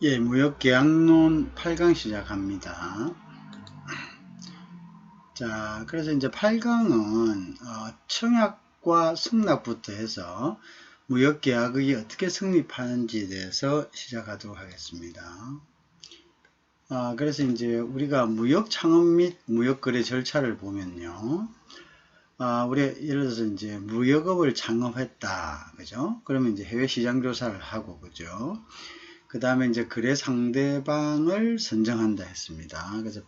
예, 무역계약론 8강 시작합니다. 자, 그래서 이제 8강은 청약과 승낙부터 해서 무역계약이 어떻게 성립하는지에 대해서 시작하도록 하겠습니다. 그래서 이제 우리가 무역창업 및 무역거래 절차를 보면요. 우리가 예를 들어서 이제 무역업을 창업했다. 그죠? 그러면 이제 해외 시장 조사를 하고, 그죠? 그 다음에 이제 거래 상대방을 선정한다 했습니다. 그래서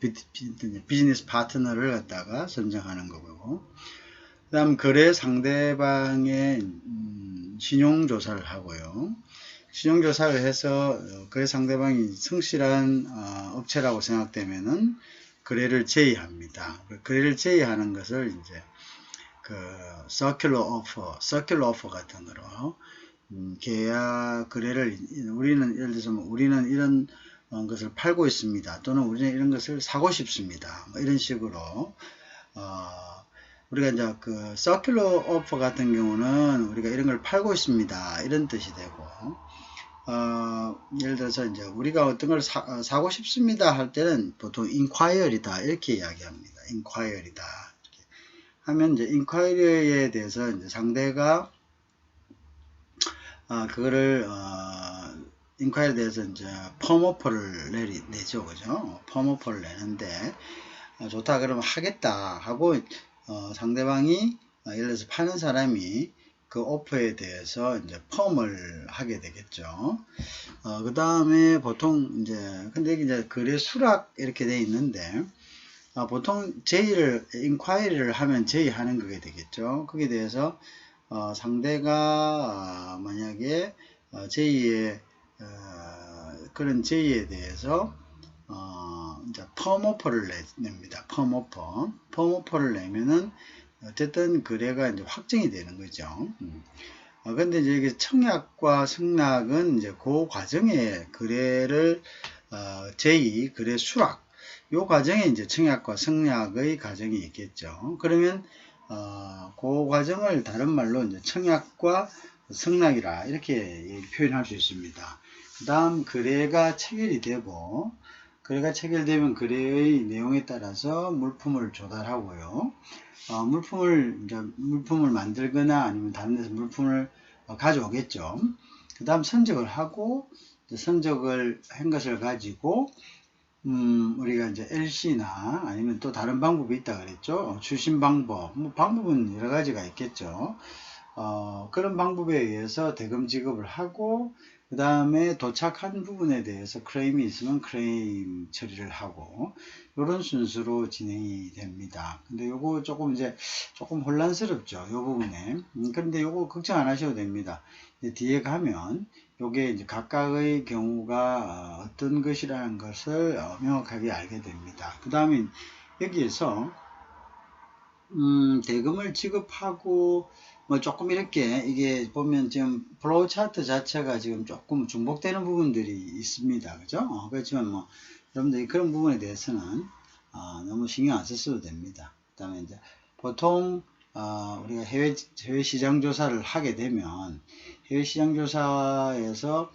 비즈니스 파트너를 갖다가 선정하는 거고, 그 다음 거래 상대방의 신용조사를 하고요. 신용조사를 해서 거래 상대방이 성실한 업체라고 생각되면은 거래를 제의합니다. 거래를 제의하는 것을 이제 그 서큘러 오퍼 같은 거로 계약 거래를 우리는 예를 들어서 우리는 이런 것을 팔고 있습니다. 또는 우리는 이런 것을 사고 싶습니다. 뭐 이런 식으로 우리가 이제 그 서큘러 오퍼 같은 경우는 우리가 이런 걸 팔고 있습니다. 이런 뜻이 되고 예를 들어서 이제 우리가 어떤 걸 사고 싶습니다 할 때는 보통 inquiry다 이렇게 이야기합니다. inquiry다 이렇게 하면 이제 inquiry에 대해서 이제 상대가 그거를 인콰이어에 대해서 이제 펌오퍼를 내죠, 그죠? 펌오퍼를 내는데 좋다 그러면 하겠다 하고 상대방이 예를 들어서 파는 사람이 그 오퍼에 대해서 이제 펌을 하게 되겠죠. 그 다음에 보통 이제 근데 이제 거래 수락 이렇게 돼 있는데 보통 제의를 인콰이리를 하면 제의하는 그게 되겠죠. 거기에 대해서 상대가 만약에 제의에 그런 제의에 대해서 이제 펌오퍼를 냅니다. 펌오퍼를 내면은 어쨌든 거래가 이제 확정이 되는 거죠. 근데 이제 이게 청약과 승낙은 이제 그 과정에 거래를 제의, 거래 수락 요 과정에 이제 청약과 승낙의 과정이 있겠죠. 그러면 그 과정을 다른 말로 이제 청약과 승낙이라 이렇게 표현할 수 있습니다. 그 다음 거래가 체결이 되고 거래가 체결되면 거래의 내용에 따라서 물품을 조달하고요. 물품을 만들거나 아니면 다른 데서 물품을 가져오겠죠. 그 다음 선적을 하고 선적을 한 것을 가지고 우리가 이제 LC나 아니면 또 다른 방법이 있다 그랬죠. 추신 방법, 뭐 방법은 여러 가지가 있겠죠. 그런 방법에 의해서 대금 지급을 하고 그 다음에 도착한 부분에 대해서 크레임이 있으면 크레임 처리를 하고 이런 순서로 진행이 됩니다. 근데 요거 조금 혼란스럽죠. 요 부분에. 그런데 요거 걱정 안 하셔도 됩니다. 뒤에 가면 요게 이제 각각의 경우가 어떤 것이라는 것을 명확하게 알게 됩니다. 그 다음에 여기에서 대금을 지급하고 뭐 조금 이렇게 이게 보면 지금 플로우 차트 자체가 지금 조금 중복되는 부분들이 있습니다. 그죠? 그렇지만 뭐 여러분들이 그런 부분에 대해서는 너무 신경 안 쓰셔도 됩니다. 그 다음에 이제 보통 우리가 해외 시장 조사를 하게 되면 해외 시장 조사에서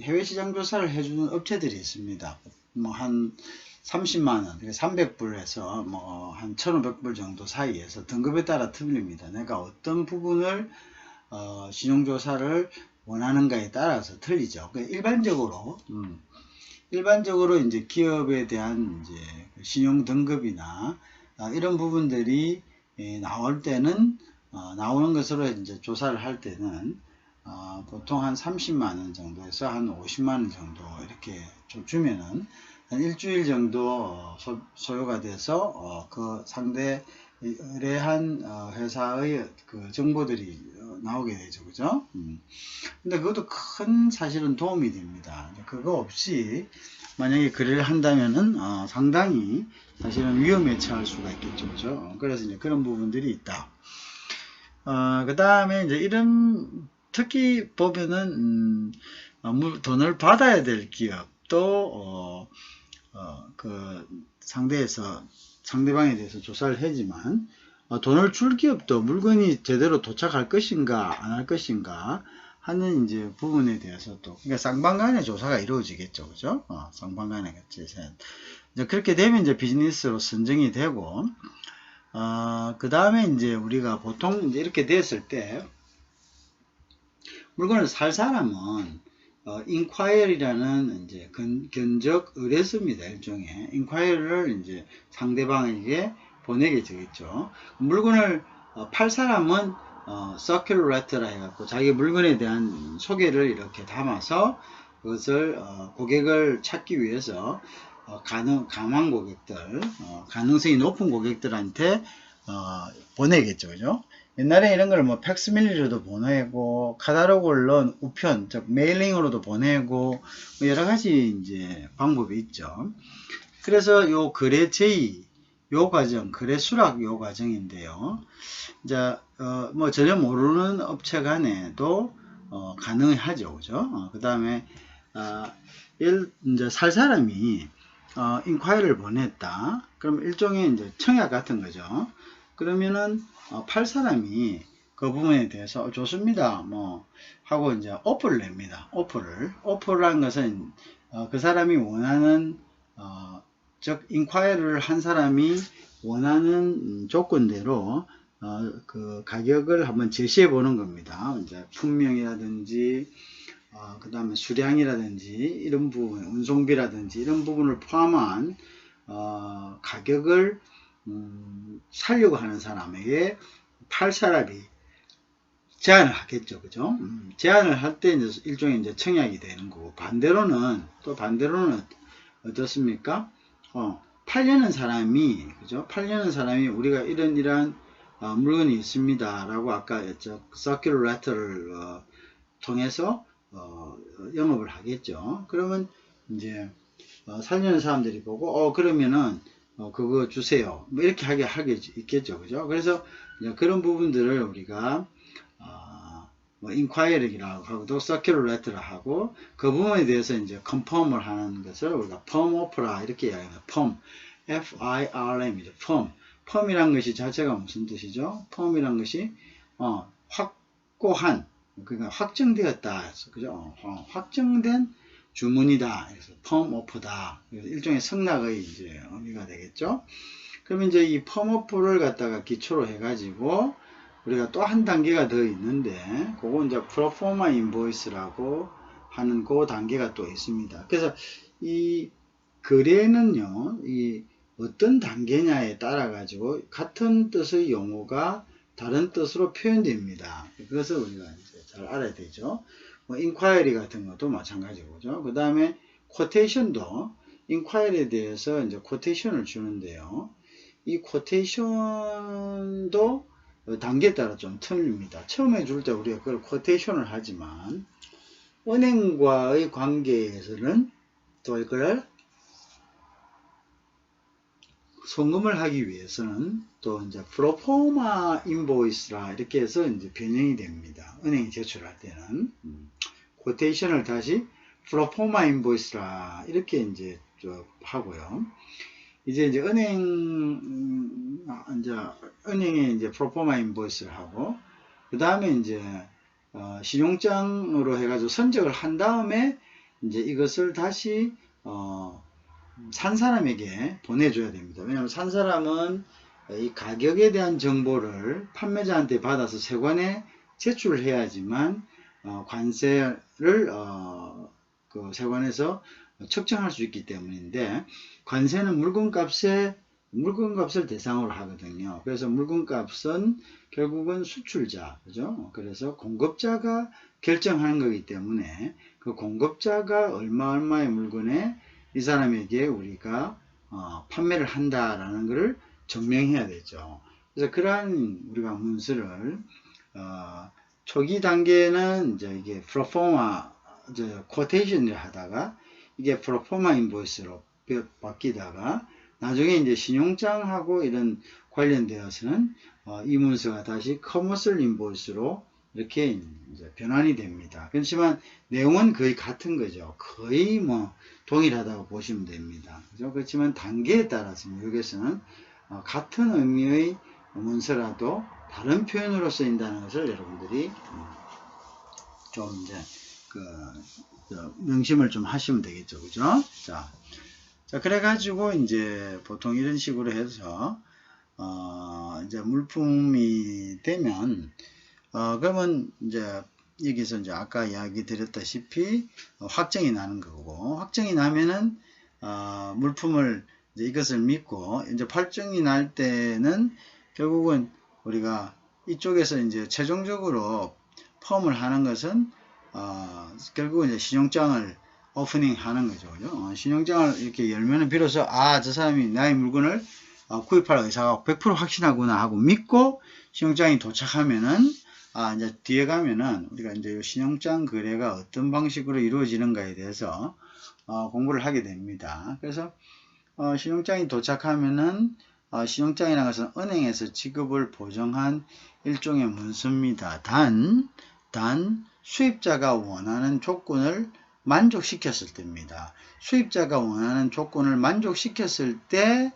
해외 시장 조사를 해주는 업체들이 있습니다. 뭐 한 30만원, 300불에서 뭐 한 1500불 정도 사이에서 등급에 따라 틀립니다. 내가 어떤 부분을 신용조사를 원하는가에 따라서 틀리죠. 일반적으로 이제 기업에 대한 이제 신용 등급이나 이런 부분들이 나올 때는 나오는 것으로 이제 조사를 할 때는 보통 한 30만원 정도에서 한 50만원 정도 이렇게 좀 주면은 한 일주일 정도 소요가 돼서 그 상대 의뢰한 회사의 그 정보들이 나오게 되죠. 그죠? 근데 그것도 큰 사실은 도움이 됩니다. 그거 없이 만약에 거래를 한다면은 상당히 사실은 위험에 처할 수가 있겠죠. 그죠? 그래서 이제 그런 부분들이 있다. 그 다음에 이제 이런 특히 보면은 돈을 받아야 될 기업도 그 상대방에 대해서 조사를 하지만 돈을 줄 기업도 물건이 제대로 도착할 것인가 안 할 것인가 하는 이제 부분에 대해서도, 그러니까 쌍방간의 조사가 이루어지겠죠. 그죠? 쌍방간의 같이. 이제 그렇게 되면 이제 비즈니스로 선정이 되고, 그 다음에 이제 우리가 보통 이제 이렇게 됐을 때, 물건을 살 사람은, 인콰이어리라는 이제 견적 의뢰서입니다. 일종의. 인콰이어리를 이제 상대방에게 보내게 되겠죠. 물건을 팔 사람은 서큘러 레터라 해갖고 자기 물건에 대한 소개를 이렇게 담아서 그것을 고객을 찾기 위해서 가망 고객들, 가능성이 높은 고객들한테 보내겠죠. 그죠? 옛날에 이런 걸 뭐 팩스밀리로도 보내고 카탈로그를 넣은 우편, 즉 메일링으로도 보내고 뭐 여러 가지 이제 방법이 있죠. 그래서 요 거래 제의 요 과정, 거래 수락 요 과정인데요. 이제 뭐 전혀 모르는 업체 간에도 가능하죠. 그죠? 그다음에 이제 살 사람이 인콰이어를 보냈다. 그럼 일종의 이제 청약 같은 거죠. 그러면은 팔 사람이 그 부분에 대해서 좋습니다. 뭐 하고 이제 오퍼를 냅니다. 오퍼라는 것은 그 사람이 원하는 즉 인콰이어를 한 사람이 원하는 조건대로 그 가격을 한번 제시해 보는 겁니다. 이제 품명이라든지 그 다음에 수량이라든지 이런 부분, 운송비라든지 이런 부분을 포함한 가격을 살려고 하는 사람에게 팔 사람이 제안을 하겠죠. 그죠? 제안을 할 때 이제 일종의 이제 청약이 되는 거고, 반대로는 어떻습니까? 팔려는 사람이, 그죠? 팔려는 사람이 우리가 이런 물건이 있습니다. 라고 아까 서큘러 레터를 통해서 영업을 하겠죠. 그러면 이제 살려는 사람들이 보고 그러면은 그거 주세요. 뭐 이렇게 하게 있겠죠. 그죠? 그래서 이제 그런 부분들을 우리가 뭐 인콰이어리라고 하고도 서큘러 레터를 하고 그 부분에 대해서 이제 컨펌을 하는 것을 우리가 펌 오퍼라 이렇게 이야기합니다. 펌 F-I-R-M이죠. 펌이란 것이 자체가 무슨 뜻이죠? 펌이란 것이 확고한, 그러니까 확정되었다. 그죠? 확정된 주문이다. 그래서 펌 오퍼다. 일종의 승낙의 이제 의미가 되겠죠. 그러면 이제 이 펌 오퍼를 갖다가 기초로 해가지고 우리가 또 한 단계가 더 있는데, 그거 이제 프로포마 인보이스라고 하는 그 단계가 또 있습니다. 그래서 이 거래는요, 이 어떤 단계냐에 따라 가지고 같은 뜻의 용어가 다른 뜻으로 표현됩니다. 그것을 우리가 이제 잘 알아야 되죠. 뭐 인콰이어리 같은 것도 마찬가지고죠. 그 다음에 쿼테이션도 인콰이어리에 대해서 이제 쿼테이션을 주는데요. 이 쿼테이션도 단계에 따라 좀 틀립니다. 처음에 줄 때 우리가 그걸 쿼테이션을 하지만 은행과의 관계에서는 또 이걸 송금을 하기 위해서는 또 이제 프로포마 인보이스라 이렇게 해서 이제 변형이 됩니다. 은행이 제출할 때는 쿼테이션을 다시 프로포마 인보이스라 이렇게 이제 하고요. 이제 은행에 이제 프로포마 인보이스를 하고 그 다음에 이제 신용장으로 해가지고 선적을 한 다음에 이제 이것을 다시 산 사람에게 보내줘야 됩니다. 왜냐하면 산 사람은 이 가격에 대한 정보를 판매자한테 받아서 세관에 제출을 해야지만 관세를 그 세관에서 측정할 수 있기 때문인데, 관세는 물건값을 대상으로 하거든요. 그래서 물건값은 결국은 수출자, 그죠? 그래서 공급자가 결정하는 거기 때문에 그 공급자가 얼마의 물건에 이 사람에게 우리가 판매를 한다라는 것을 증명해야 되죠. 그래서 그러한 우리가 문서를 초기 단계는 이제 이게 프로포마 쿼테이션을 하다가 이게 프로포마 인보이스로 바뀌다가 나중에 이제 신용장하고 이런 관련되어서는 이 문서가 다시 커머셜 인보이스로 이렇게 이제 변환이 됩니다. 그렇지만 내용은 거의 같은 거죠. 거의 뭐 동일하다고 보시면 됩니다. 그죠? 그렇지만 단계에 따라서 미국에서는 같은 의미의 문서라도 다른 표현으로 쓰인다는 것을 여러분들이 좀 이제 명심을 좀 하시면 되겠죠. 그죠? 자, 그래가지고 이제 보통 이런 식으로 해서 이제 물품이 되면 그러면 이제 여기서 이제 아까 이야기 드렸다시피 확정이 나는 거고, 확정이 나면은 물품을 이제 이것을 믿고 이제 발정이 날 때는 결국은 우리가 이쪽에서 이제 최종적으로 펌을 하는 것은 결국은 이제 신용장을 오프닝 하는 거죠. 그죠? 신용장을 이렇게 열면은 비로소 저 사람이 나의 물건을 구입할 의사가 100% 확신하구나 하고 믿고 신용장이 도착하면은 이제 뒤에 가면은 우리가 이제 신용장 거래가 어떤 방식으로 이루어지는가에 대해서 공부를 하게 됩니다. 그래서 신용장이 도착하면은 신용장이라는 것은 은행에서 지급을 보정한 일종의 문서입니다. 단 수입자가 원하는 조건을 만족시켰을 때입니다. 수입자가 원하는 조건을 만족시켰을 때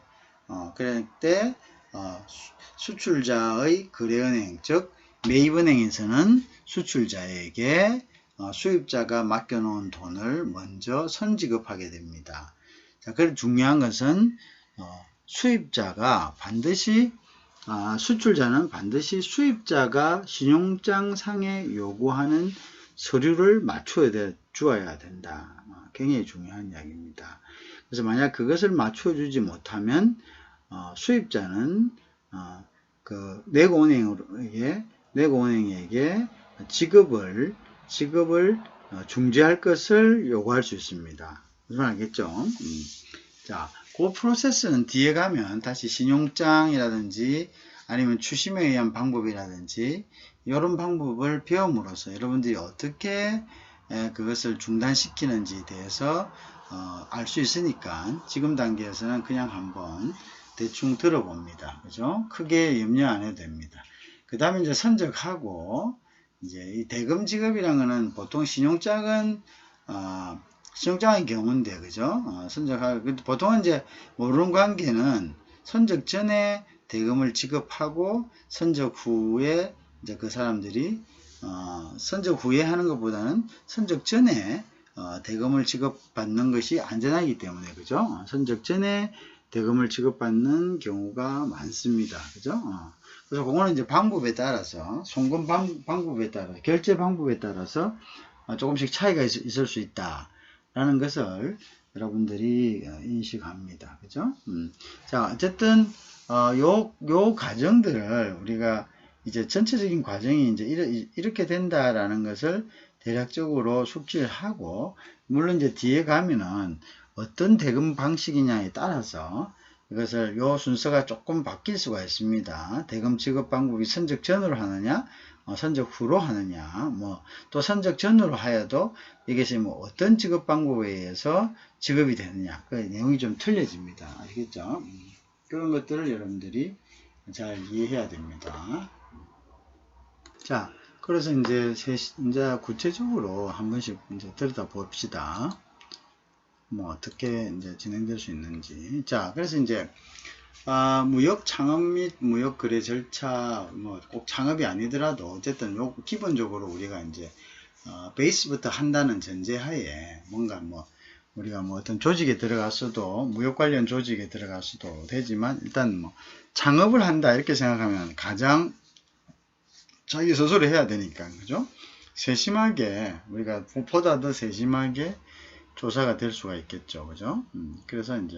그때 수출자의 거래은행, 즉 매입은행에서는 수출자에게 수입자가 맡겨놓은 돈을 먼저 선지급하게 됩니다. 자, 그리고 중요한 것은 수입자가 반드시 수출자는 반드시 수입자가 신용장상에 요구하는 서류를 맞춰 주어야 된다. 굉장히 중요한 이야기입니다. 그래서 만약 그것을 맞춰주지 못하면 수입자는 내고은행에게 지급을 중지할 것을 요구할 수 있습니다. 무슨 알겠죠? 자, 그 프로세스는 뒤에 가면 다시 신용장이라든지 아니면 추심에 의한 방법이라든지 이런 방법을 배움으로써 여러분들이 어떻게 그것을 중단시키는지에 대해서 알 수 있으니까 지금 단계에서는 그냥 한번 대충 들어봅니다. 그죠? 크게 염려 안 해도 됩니다. 그 다음에 이제 선적하고 이제 이 대금 지급이라는 거는 보통 신용장의 경우인데, 그죠? 선적하고, 보통은 이제 모르는 관계는 선적 전에 대금을 지급하고 선적 후에 이제 그 사람들이 선적 후에 하는 것보다는 선적 전에 대금을 지급받는 것이 안전하기 때문에, 그죠? 선적 전에 대금을 지급받는 경우가 많습니다. 그죠? 그래서 그거는 이제 방법에 따라서, 송금 방법에 따라, 결제 방법에 따라서 조금씩 차이가 있을 수 있다. 라는 것을 여러분들이 인식합니다. 그죠? 자, 어쨌든, 요 과정들을 우리가 이제 전체적인 과정이 이제 이렇게 된다라는 것을 대략적으로 숙지를 하고, 물론 이제 뒤에 가면은 어떤 대금 방식이냐에 따라서 이것을 요 순서가 조금 바뀔 수가 있습니다. 대금 지급 방법이 선적 전으로 하느냐, 선적 후로 하느냐, 또 선적 전으로 하여도 이것이 어떤 지급 방법에 의해서 지급이 되느냐, 그 내용이 좀 틀려집니다. 아시겠죠? 그런 것들을 여러분들이 잘 이해해야 됩니다. 자, 그래서 이제 구체적으로 한 번씩 이제 들여다 봅시다. 어떻게 이제 진행될 수 있는지. 자, 그래서 이제 무역 창업 및 무역 거래 절차, 꼭 창업이 아니더라도 어쨌든 기본적으로 우리가 이제 베이스부터 한다는 전제하에 뭔가 우리가 어떤 조직에 들어갔어도 무역 관련 조직에 들어갔어도 되지만 일단 창업을 한다 이렇게 생각하면 가장 자기 스스로 해야 되니까, 그죠? 세심하게 우리가 보다 더 세심하게 조사가 될 수가 있겠죠. 그죠? 그래서 이제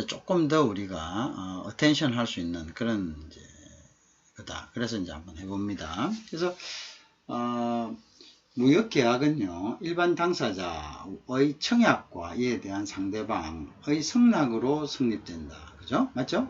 조금 더 우리가 어텐션 할 수 있는 그런 이제 거다. 그래서 이제 한번 해봅니다. 그래서 무역계약은요, 일반 당사자의 청약과 이에 대한 상대방의 승낙으로 성립된다. 그죠? 맞죠?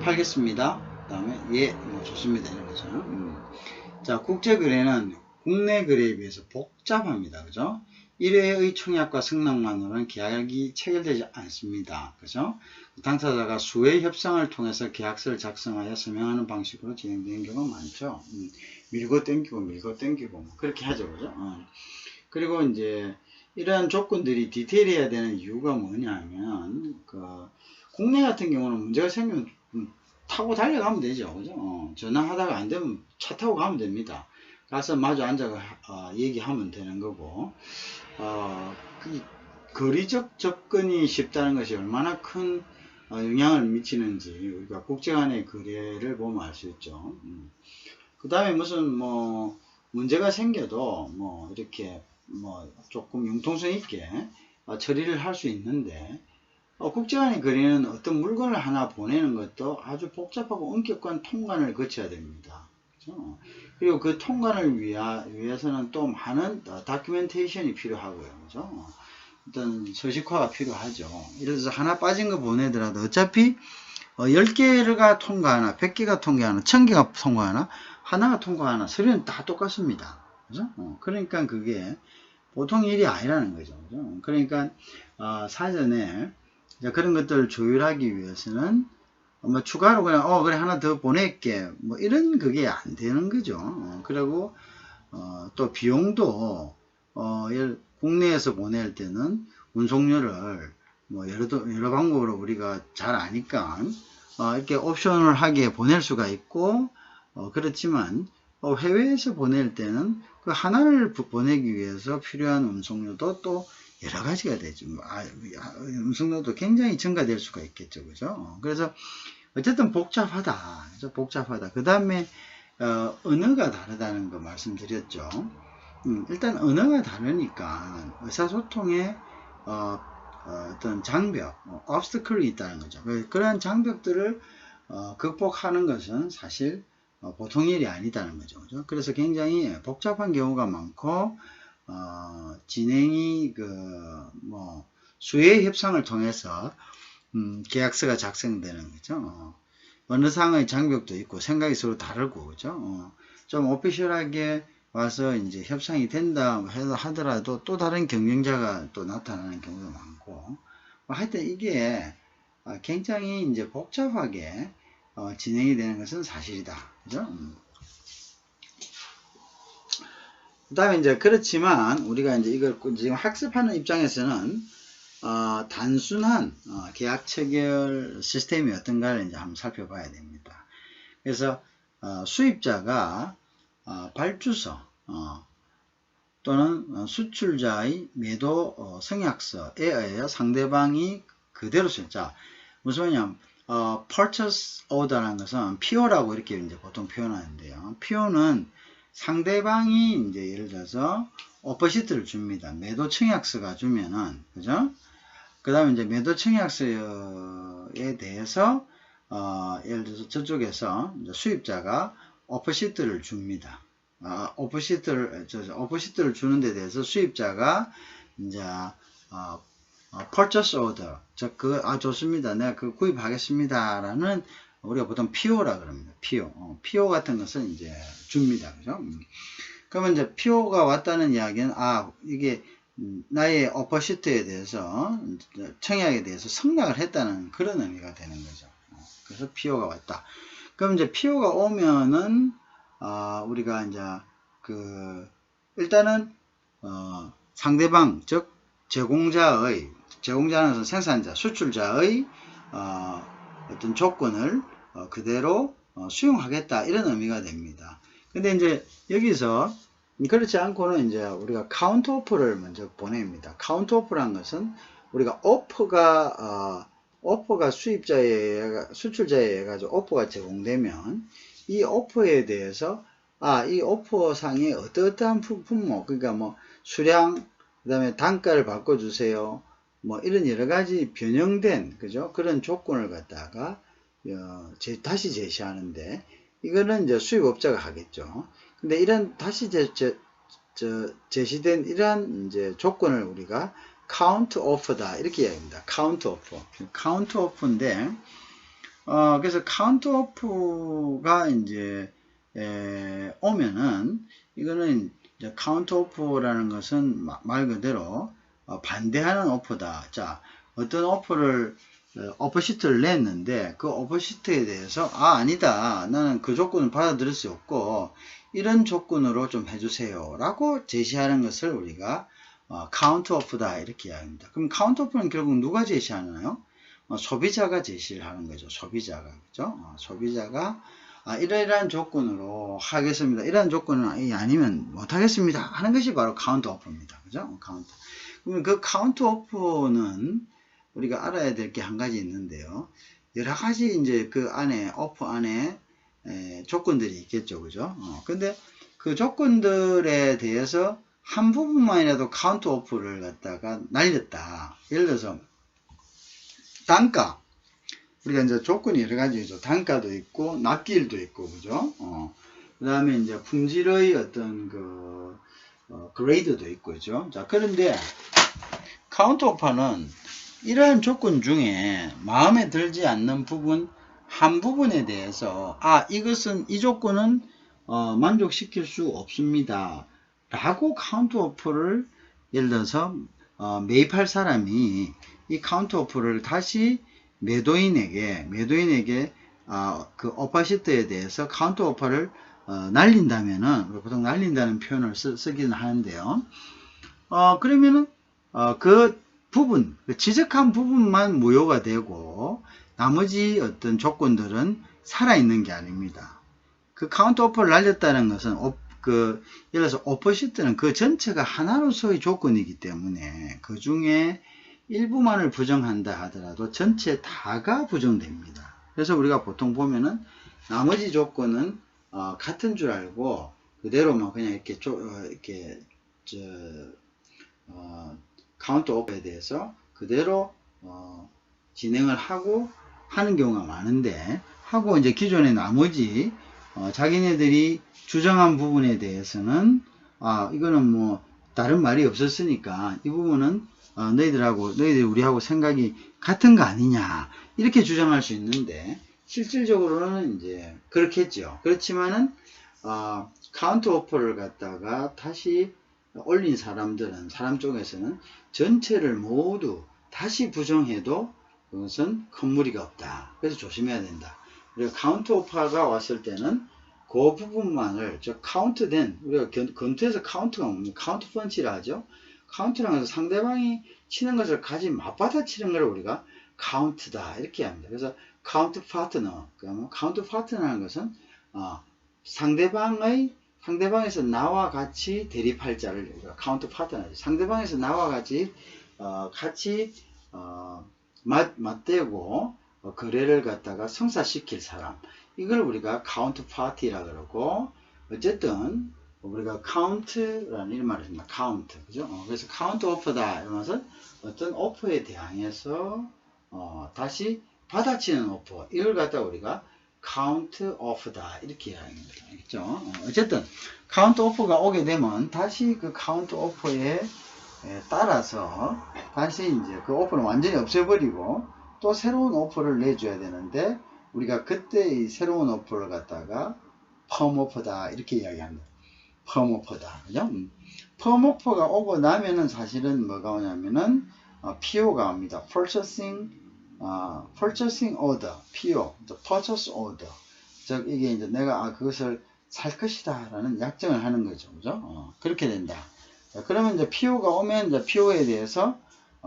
팔겠습니다. 그 다음에, 예, 좋습니다. 이런 거죠. 자, 국제거래는 국내 거래에 비해서 복잡합니다. 그죠? 1회의 청약과 승낙만으로는 계약이 체결되지 않습니다. 그죠? 당사자가 수회 협상을 통해서 계약서를 작성하여 서명하는 방식으로 진행되는 경우가 많죠. 밀고 땡기고 그렇게 하죠. 그죠? 그리고 이제 이러한 조건들이 디테일해야 되는 이유가 뭐냐면 국내 같은 경우는 문제가 생기면 타고 달려가면 되죠. 그죠? 전화하다가 안 되면 차 타고 가면 됩니다. 가서 마주 앉아서 얘기하면 되는 거고, 그 거리적 접근이 쉽다는 것이 얼마나 큰 영향을 미치는지 우리가 국제 간의 거래를 보면 알 수 있죠. 그 다음에 무슨 뭐 문제가 생겨도 뭐 이렇게 뭐 조금 융통성 있게 처리를 할 수 있는데, 국제 간의 거래는 어떤 물건을 하나 보내는 것도 아주 복잡하고 엄격한 통관을 거쳐야 됩니다. 그렇죠? 그리고 그 통관을 위해서는 또 많은 다큐멘테이션이 필요하고요. 그렇죠? 어떤 서식화가 필요하죠. 예를 들어서 하나 빠진 거 보내더라도 어차피 10개가 통과하나 100개가 통과하나 1000개가 통과하나 하나가 통과하나 서류는 다 똑같습니다. 그죠? 그러니까 그게 보통 일이 아니라는 거죠. 그죠? 그러니까 사전에 그런 것들을 조율하기 위해서는 뭐 추가로 그냥 그래 하나 더 보낼게 뭐 이런 그게 안 되는 거죠. 그리고 또 비용도 국내에서 보낼 때는 운송료를 뭐 여러 방법으로 우리가 잘 아니까 이렇게 옵션을 하게 보낼 수가 있고, 그렇지만 해외에서 보낼 때는 그 하나를 보내기 위해서 필요한 운송료도 또 여러 가지가 되죠. 운송료도 굉장히 증가될 수가 있겠죠. 그죠? 그래서 어쨌든 복잡하다. 그죠? 복잡하다. 그 다음에 언어가 다르다는 거 말씀드렸죠. 일단 언어가 다르니까 의사소통에 어떤 장벽, obstacle이 있다는 거죠. 그러한 장벽들을 극복하는 것은 사실 보통 일이 아니다는 거죠. 그죠? 그래서 굉장히 복잡한 경우가 많고, 진행이 수의 협상을 통해서 계약서가 작성되는 거죠. 언어상의 장벽도 있고 생각이 서로 다르고, 그죠? 좀 오피셜하게 와서 이제 협상이 된다 하더라도 또 다른 경쟁자가 또 나타나는 경우도 많고, 하여튼 이게 굉장히 이제 복잡하게 진행이 되는 것은 사실이다. 그죠? 그 다음에 이제 그렇지만 우리가 이제 이걸 지금 학습하는 입장에서는 단순한 계약 체결 시스템이 어떤가를 이제 한번 살펴봐야 됩니다. 그래서 수입자가 발주서 또는 수출자의 매도 성약서에 의하여 상대방이 그대로 자, 무슨 말이냐면 purchase order라는 것은 PO라고 이렇게 이제 보통 표현하는데요. PO는 상대방이 이제 예를 들어서 오퍼시트를 줍니다. 매도 청약서가 주면은, 그죠? 그 다음에 이제 매도 청약서에 대해서 예를 들어서 저쪽에서 이제 수입자가 오퍼시트를 줍니다. 오퍼시트를 주는 데 대해서 수입자가 이제 purchase order, 좋습니다. 내가 그 구입하겠습니다. 라는 우리가 보통 PO라 그럽니다. PO 같은 것은 이제 줍니다. 그죠? 그러면 이제 PO가 왔다는 이야기는 이게 나의 오퍼시트에 대해서 청약에 대해서 승낙을 했다는 그런 의미가 되는 거죠. 그래서 PO가 왔다. 그럼 이제 PO가 오면은 우리가 이제 일단은 상대방 즉 제공자는 생산자, 수출자의 어떤 조건을 그대로 수용하겠다 이런 의미가 됩니다. 근데 이제 여기서 그렇지 않고는 이제 우리가 카운트 오퍼를 먼저 보냅니다. 카운트 오퍼란 것은 우리가 오퍼가 수출자에 의해 가지고 오퍼가 제공되면 이 오퍼에 대해서 이 오퍼 상에 어떠한 품목, 그러니까 뭐 수량, 그 다음에 단가를 바꿔주세요. 뭐 이런 여러 가지 변형된, 그죠? 그런 조건을 갖다가 다시 제시하는데, 이거는 이제 수입업자가 하겠죠. 근데 이런 다시 제시된 이러한 이제 조건을 우리가 카운트 오퍼다 이렇게 이야기합니다. 카운트 오퍼인데, 그래서 카운트 오퍼가 이제 오면은 이거는 이제 카운트 오퍼라는 것은 말 그대로 반대하는 오퍼다. 자, 어떤 오퍼시트를 냈는데 그 오퍼시트에 대해서 아니다. 나는 그 조건을 받아들일 수 없고 이런 조건으로 좀 해주세요. 라고 제시하는 것을 우리가 카운트 오퍼다 이렇게 이야기합니다. 그럼 카운트 오퍼는 결국 누가 제시하나요? 소비자가 제시를 하는 거죠. 소비자가. 그죠? 소비자가 이러이러한 조건으로 하겠습니다. 이러한 조건은 아니면 못하겠습니다. 하는 것이 바로 카운트 오퍼입니다. 그죠? 카운트. 그러면 그 카운트 오퍼는 우리가 알아야 될 게 한 가지 있는데요. 여러 가지 이제 그 안에, 오퍼 안에 조건들이 있겠죠. 그죠? 근데 그 조건들에 대해서 한 부분만이라도 카운트 오퍼를 갖다가 날렸다. 예를 들어서 단가. 우리가 이제 조건이 여러 가지죠. 단가도 있고, 납기일도 있고, 그죠? 그 다음에 이제 품질의 어떤 그레이드도 있고, 그죠? 자, 그런데 카운트 오퍼는 이러한 조건 중에 마음에 들지 않는 부분, 한 부분에 대해서, 이 조건은, 만족시킬 수 없습니다. 라고 카운트 오퍼를, 예를 들어서, 매입할 사람이 이 카운트 오퍼를 다시 매도인에게 그 오퍼시트에 대해서 카운트 오퍼를 날린다면은, 보통 날린다는 표현을 쓰기는 하는데요. 그러면은 그 부분, 지적한 부분만 무효가 되고 나머지 어떤 조건들은 살아있는 게 아닙니다. 그 카운트 오퍼를 날렸다는 것은 예를 들어서 오퍼시트는 그 전체가 하나로서의 조건이기 때문에 그 중에 일부만을 부정한다 하더라도 전체 다가 부정됩니다. 그래서 우리가 보통 보면은 나머지 조건은 같은 줄 알고 그대로만 그냥 이렇게 카운트 오퍼에 대해서 그대로 진행을 하고 하는 경우가 많은데, 하고 이제 기존의 나머지 자기네들이 주장한 부분에 대해서는 이거는 뭐 다른 말이 없었으니까 이 부분은 너희들 우리하고 생각이 같은 거 아니냐 이렇게 주장할 수 있는데, 실질적으로는 이제 그렇겠죠. 그렇지만은 카운트 오퍼를 갖다가 다시 올린 사람 쪽에서는 전체를 모두 다시 부정해도 그것은 큰 무리가 없다. 그래서 조심해야 된다. 그리고 카운트 오퍼가 왔을 때는 그 부분만을 카운트된, 우리가 검토해서 카운트가 뭡니까? 카운트 펀치라 하죠. 카운트라는 것은 상대방이 치는 것을 같이 맞받아치는 걸 우리가 카운트다 이렇게 합니다. 그래서 카운트 파트너, 카운트 파트너라는 것은 상대방에서 나와 같이 대립할 자를 카운트 파트너죠. 상대방에서 나와 같이 같이 맞대고 거래를 갖다가 성사시킬 사람, 이걸 우리가 카운트 파티라 그러고, 어쨌든 우리가 카운트라는 이런 말을 합니다. 카운트, 그죠? 그래서 카운트 오퍼다 이러면서 어떤 오퍼에 대항해서 다시 받아치는 오퍼, 이걸 갖다 우리가 카운트 오퍼다 이렇게 이야기합니다. 알겠죠? 어쨌든 카운트 오퍼가 오게 되면 다시 그 카운트 오퍼에 따라서 다시 이제 그 오퍼를 완전히 없애버리고 또 새로운 오퍼를 내줘야 되는데, 우리가 그때 이 새로운 오퍼를 갖다가 펌 오퍼다 이렇게 이야기합니다. 펌 오퍼다, 그죠? 펌 오퍼가 오고 나면은 사실은 뭐가 오냐면은 PO가 옵니다. Purchasing Order, PO, Purchase Order. 즉 이게 이제 내가 그것을 살 것이다 라는 약정을 하는 거죠, 그죠? 그렇게 된다. 자, 그러면 이제 PO가 오면 이제 PO에 대해서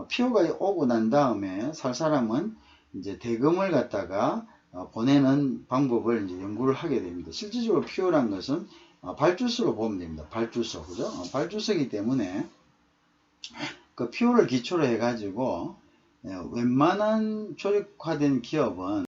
PO가 오고 난 다음에 살 사람은 이제 대금을 갖다가 보내는 방법을 이제 연구를 하게 됩니다. 실질적으로 PO란 것은 발주서로 보면 됩니다. 발주서, 그죠? 발주서이기 때문에 그 PO를 기초로 해가지고 웬만한 조직화된 기업은